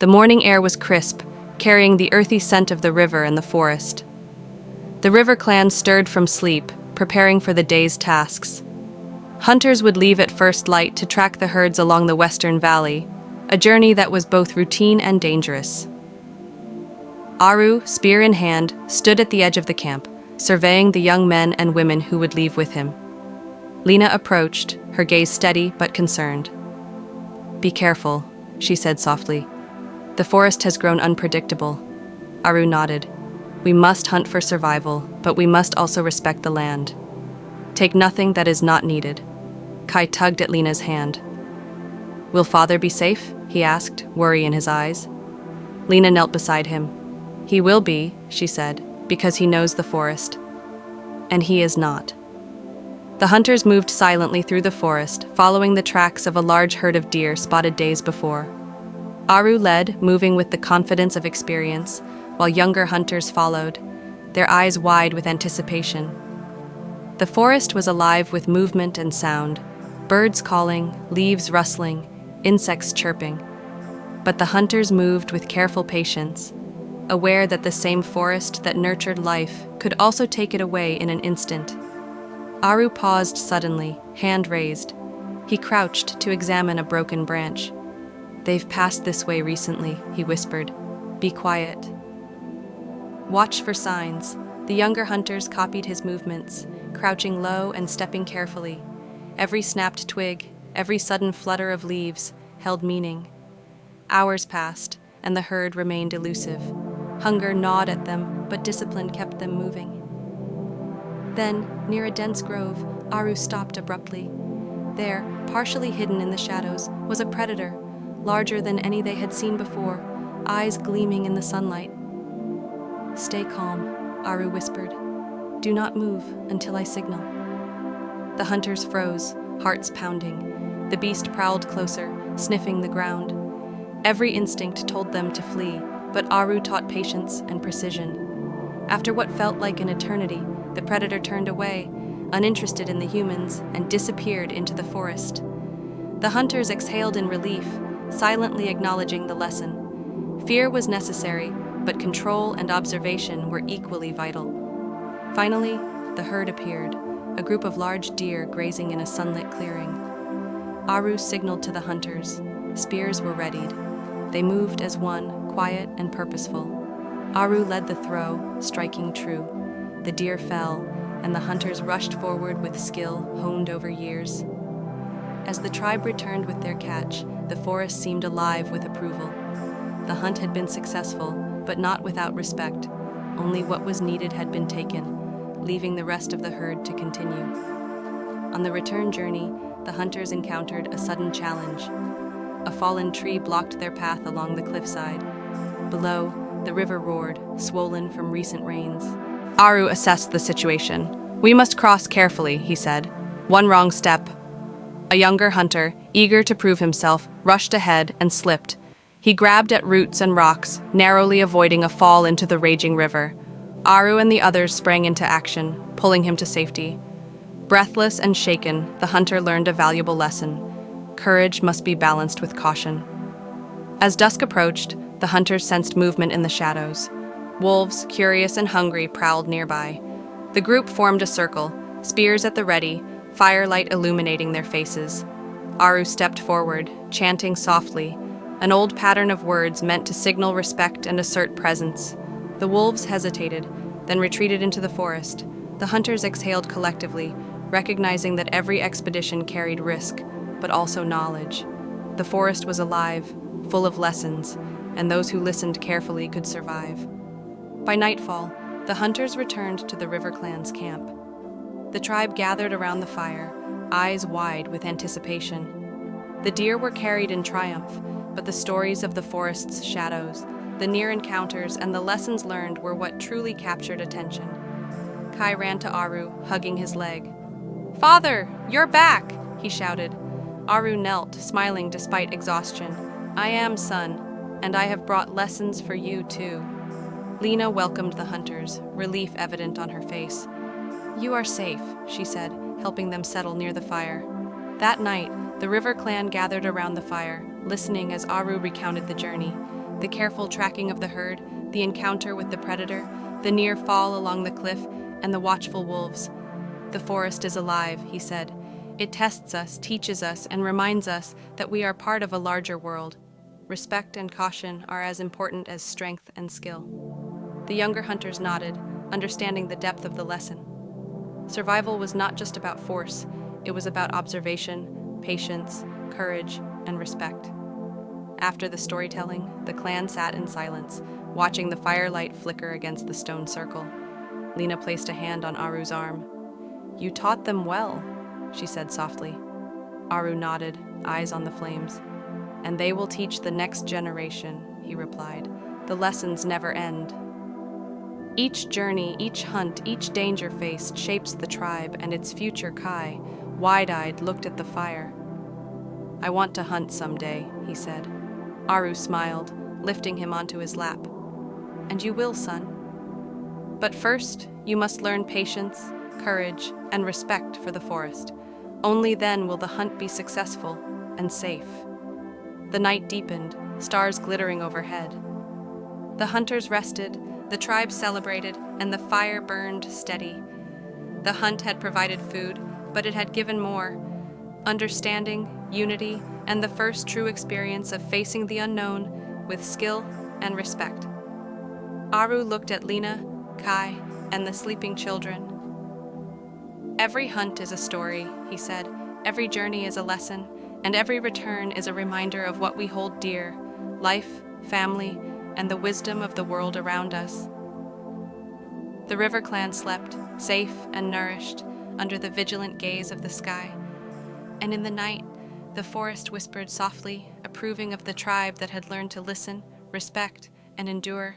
The morning air was crisp, carrying the earthy scent of the river and the forest. The river clan stirred from sleep, preparing for the day's tasks. Hunters would leave at first light to track the herds along the western valley, a journey that was both routine and dangerous. Aru, spear in hand, stood at the edge of the camp, surveying the young men and women who would leave with him. Lena approached, her gaze steady but concerned. "Be careful," she said softly. "The forest has grown unpredictable." Aru nodded. "We must hunt for survival, but we must also respect the land. Take nothing that is not needed." Kai tugged at Lena's hand. "Will father be safe?" he asked, worry in his eyes. Lena knelt beside him. "He will be," she said, "because he knows the forest. And he is not." The hunters moved silently through the forest, following the tracks of a large herd of deer spotted days before. Aru led, moving with the confidence of experience, while younger hunters followed, their eyes wide with anticipation. The forest was alive with movement and sound, birds calling, leaves rustling, insects chirping. But the hunters moved with careful patience, aware that the same forest that nurtured life could also take it away in an instant. Aru paused suddenly, hand raised. He crouched to examine a broken branch. "They've passed this way recently," he whispered. "Be quiet." Watch for signs. The younger hunters copied his movements, crouching low and stepping carefully. Every snapped twig, every sudden flutter of leaves, held meaning. Hours passed, and the herd remained elusive. Hunger gnawed at them, but discipline kept them moving. Then, near a dense grove, Aru stopped abruptly. There, partially hidden in the shadows, was a predator, larger than any they had seen before, eyes gleaming in the sunlight. "Stay calm," Aru whispered. "Do not move until I signal." The hunters froze, hearts pounding. The beast prowled closer, sniffing the ground. Every instinct told them to flee, but Aru taught patience and precision. After what felt like an eternity, the predator turned away, uninterested in the humans, and disappeared into the forest. The hunters exhaled in relief, silently acknowledging the lesson. Fear was necessary, but control and observation were equally vital. Finally, the herd appeared, a group of large deer grazing in a sunlit clearing. Aru signaled to the hunters. Spears were readied. They moved as one, quiet and purposeful. Aru led the throw, striking true. The deer fell, and the hunters rushed forward with skill honed over years. As the tribe returned with their catch, the forest seemed alive with approval. The hunt had been successful, but not without respect. Only what was needed had been taken, leaving the rest of the herd to continue. On the return journey, the hunters encountered a sudden challenge. A fallen tree blocked their path along the cliffside. Below, the river roared, swollen from recent rains. Aru assessed the situation. "We must cross carefully," he said. "One wrong step." A younger hunter, eager to prove himself, rushed ahead and slipped. He grabbed at roots and rocks, narrowly avoiding a fall into the raging river. Aru and the others sprang into action, pulling him to safety. Breathless and shaken, the hunter learned a valuable lesson. Courage must be balanced with caution. As dusk approached, the hunters sensed movement in the shadows. Wolves, curious and hungry, prowled nearby. The group formed a circle, spears at the ready, firelight illuminating their faces. Aru stepped forward, chanting softly, an old pattern of words meant to signal respect and assert presence. The wolves hesitated, then retreated into the forest. The hunters exhaled collectively, recognizing that every expedition carried risk, but also knowledge. The forest was alive, full of lessons, and those who listened carefully could survive. By nightfall, the hunters returned to the River Clan's camp. The tribe gathered around the fire, eyes wide with anticipation. The deer were carried in triumph, but the stories of the forest's shadows, the near encounters, and the lessons learned were what truly captured attention. Kai ran to Aru, hugging his leg. "Father, you're back!" he shouted. Aru knelt, smiling despite exhaustion. "I am, son, and I have brought lessons for you too." Lena welcomed the hunters, relief evident on her face. "You are safe," she said, helping them settle near the fire. That night, the River Clan gathered around the fire, listening as Aru recounted the journey. The careful tracking of the herd, the encounter with the predator, the near fall along the cliff, and the watchful wolves. The forest is alive, he said. It tests us, teaches us, and reminds us that we are part of a larger world. Respect and caution are as important as strength and skill. The younger hunters nodded, understanding the depth of the lesson. Survival was not just about force, it was about observation, patience, courage, and respect. After the storytelling, the clan sat in silence, watching the firelight flicker against the stone circle. Lena placed a hand on Aru's arm. "You taught them well," she said softly. Aru nodded, eyes on the flames. "And they will teach the next generation," he replied. "The lessons never end." Each journey, each hunt, each danger faced shapes the tribe, and its future Kai, wide-eyed, looked at the fire. "I want to hunt someday," he said. Aru smiled, lifting him onto his lap. "And you will, son. But first, you must learn patience, courage, and respect for the forest. Only then will the hunt be successful and safe." The night deepened, stars glittering overhead. The hunters rested, the tribe celebrated, and the fire burned steady. The hunt had provided food, but it had given more: understanding, unity, and the first true experience of facing the unknown with skill and respect. Aru looked at Lena, Kai, and the sleeping children. "Every hunt is a story," he said. "Every journey is a lesson, and every return is a reminder of what we hold dear: life, family, and the wisdom of the world around us." The river clan slept, safe and nourished, under the vigilant gaze of the sky. And in the night, the forest whispered softly, approving of the tribe that had learned to listen, respect, and endure